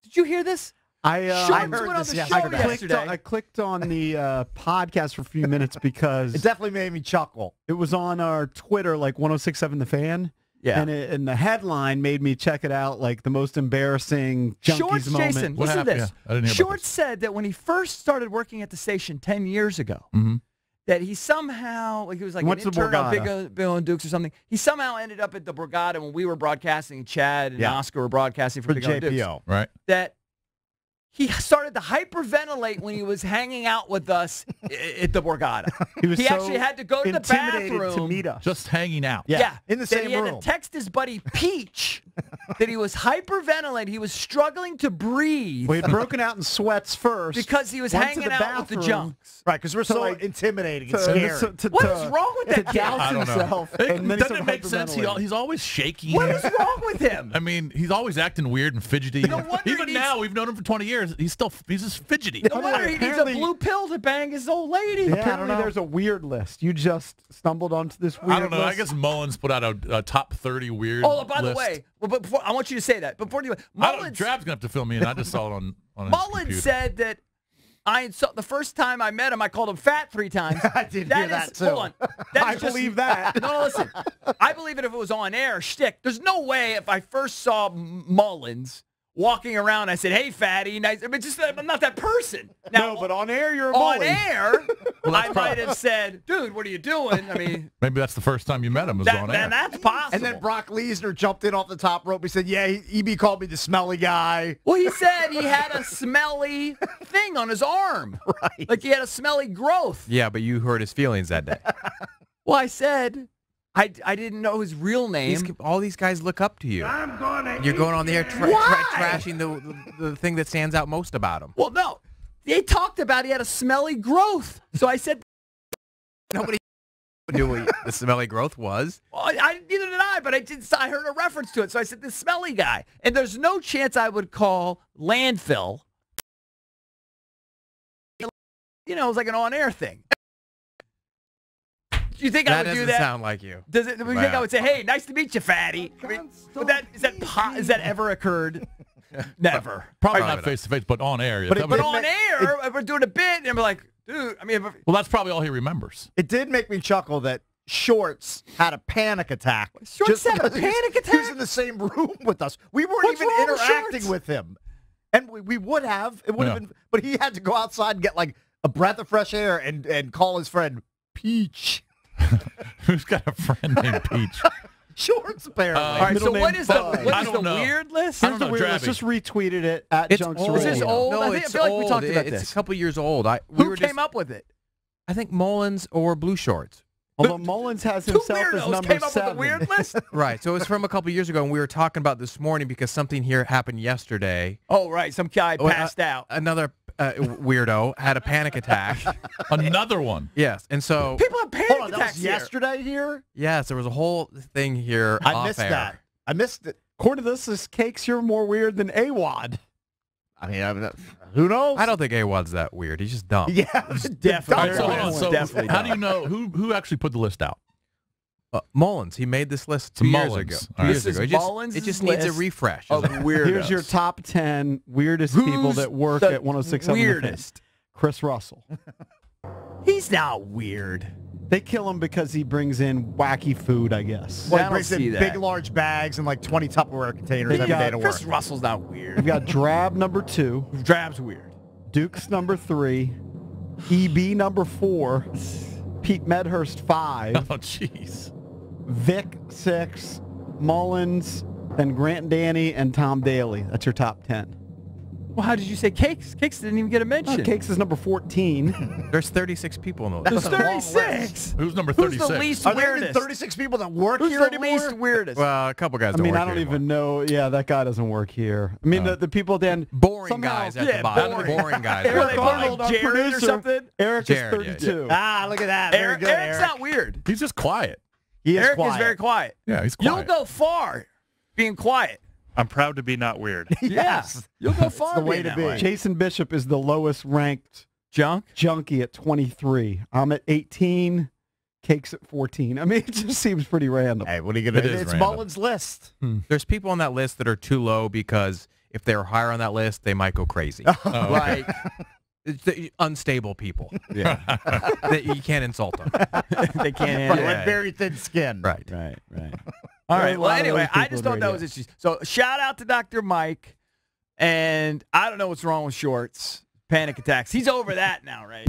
Did you hear this? I Shorts heard went on this the yesterday. show I clicked on the podcast for a few minutes because It definitely made me chuckle. it was on our Twitter, like 1067 The Fan. Yeah. And the headline made me check it out, like the most embarrassing Junkies Shorts, moment. Jason, What listen to happened? this. Yeah, I didn't hear about Shorts this. said that when he first started working at the station 10 years ago, that he somehow, like he was like What's an the intern on Borgata? Bill and Dukes or something. He somehow ended up at the Borgata when we were broadcasting, Chad and Yeah. Oscar were broadcasting for For Big O and Dukes. JPO. Right. That he started to hyperventilate when he was hanging out with us at the Borgata. He was He so actually had to go to the intimidated bathroom. to meet us. Just hanging out. Yeah, in the that same he had room. to text his buddy Peach that he was hyperventilating. He was struggling to breathe We had broken out in sweats first because he was went to hanging the out with the bathroom junks. Right, because we're so like, intimidating and to- scary. What is wrong with to that kid? douse I don't know. himself. And then he Doesn't started it make sense? hyperventilating. He's always shaking. What is wrong with him? I mean, he's always acting weird and fidgety. No wonder he Even needs- now, we've known him for 20 years. He's just fidgety. No wonder he needs a apparently- blue pill to bang his old lady. Yeah, I don't Apparently, know. there's a weird list. You just stumbled onto this weird I don't know. I list. guess Mullins put out a top 30 weird Oh, by the list. way, but before, I want you to say that. Before you, Mullins, Drab's going to have to fill me in. I just saw it on his Mullins computer. said that the first time I met him, I called him fat 3 times. I did hear that, too. Hold on. That I is just- believe that. No, listen. I believe it if it was on air, shtick. There's no way if I first saw Mullins walking around, I said, "Hey, fatty, nice." I mean, I'm not that person. Now, No, but on air, you're a on bully. air, Well, I that's might have said, "Dude, what are you doing?" I mean, Maybe that's the first time you met him was on air. that's possible. And then Brock Lesnar jumped in off the top rope. He said, yeah, EB called me the smelly guy. well, he said he had a smelly thing on his arm. Right. Like he had a smelly growth. Yeah, but you hurt his feelings that day. Well, I said I didn't know his real name. All these guys look up to you. You're going on there trashing the thing that stands out most about him. Well, no. They talked about he had a smelly growth. So I said, Nobody knew what the smelly growth was. well, neither did I, but I heard a reference to it. So I said, the smelly guy. And there's no chance I would call landfill. You know, it was like an on-air thing. Do you think I That would do doesn't that? sound like you. Do you think I would say, "Hey, nice to meet you, fatty"? I mean, has that ever occurred? Never. Probably Probably not not. face to face, but on air. Yeah. But Tell it- me- But on air, if we're doing a bit, and we're like, dude, I mean, well, that's probably all he remembers. It did make me chuckle that Shorts had a panic attack. Shorts had a because panic He was attack? in the same room with us. We weren't What's even wrong with interacting Shorts? with him. And we would have. It would have Yeah. been. But he had to go outside and get like a breath of fresh air and call his friend Peach. Who's got a friend named Peach? Shorts, apparently. all right. So middle what name is the Bud. what I is don't the know. weird list? I don't know, Weird list. Drabby. Just retweeted it at It's Junks old. Is this Radio. old? No, I feel it's like we old. talked about It's this. a couple years old. Who came up with it? I think Mullins or Blue Shorts. Although Mullins has Two himself as weirdos number came up 7. with the weird list. Right. So it was from a couple years ago, and we were talking about this morning because something here happened yesterday. Oh, right. Some guy passed out. Another weirdo had a panic attack. Another one. Yes. And so, People have panic Hold on, that attacks was here. yesterday here? yes, there was a whole thing here I off missed air. that. I missed it. According to this Cakes, you're more weird than AWOD. I mean, who knows? I don't think AWOD's that weird. He's just dumb. Yeah, Definitely. All right, so Definitely. hold on. So Definitely how do you don't. know who actually put the list out? Mullins, he made this list So 2 years Mullins. ago. All right. This is It just, Mullins' it just needs a list refresh. of weirdos. Here's your top 10 weirdest people Who's that work the at 1067 The Fan. weirdest? Chris Russell. He's not weird. They kill him because he brings in wacky food, I guess. Well, I he don't brings in see that. big, large bags and like 20 Tupperware containers They every day got to work. Chris Russell's not weird. We've got Drab number 2, Drab's weird. Duke's number 3, EB number 4, Pete Medhurst 5, Oh, jeez. Vic 6, Mullins, then Grant Danny, and Tom Daly. That's your top 10. Well, how did you say Cakes? Cakes didn't even get a mention. Cakes is number 14. There's 36 people in the list. There's That's a long 36. Who's number Who's 36? the least Are there even weirdest? 36 people that work Who's here the anymore? least weirdest? Well, a couple guys I don't mean, work I don't here even know. Yeah, that guy doesn't work here. I mean, the people then Boring somehow, guys at yeah, the bottom. boring. Guys. Eric at the Arnold, bottom. Arnold, our Jared or producer, something? Eric Jared, is yeah. 32. Ah, look at that. Very Eric, good, Eric's Eric. not weird. He's just quiet. He is Eric quiet. is very quiet. Yeah, he's You'll quiet. go far being quiet. I'm proud to be not weird. Yes. You'll go far the way being to that be. way. Jason Bishop is the lowest ranked Junk? junkie at 23. I'm at 18. Cakes at 14. I mean, it just seems pretty random. Hey, what are you going It to do? is It's random. Mullins' list. There's people on that list that are too low because if they're higher on that list, they might go crazy. Like it's the unstable people. Yeah. You can't insult them. They can't Right, handle with it. very thin skin. Right. Right. All There's right. a Well, lot of anyway, those I people just on thought that radio. was interesting. So shout out to Dr. Mike. And I don't know what's wrong with shorts. Panic attacks. He's over that now, right?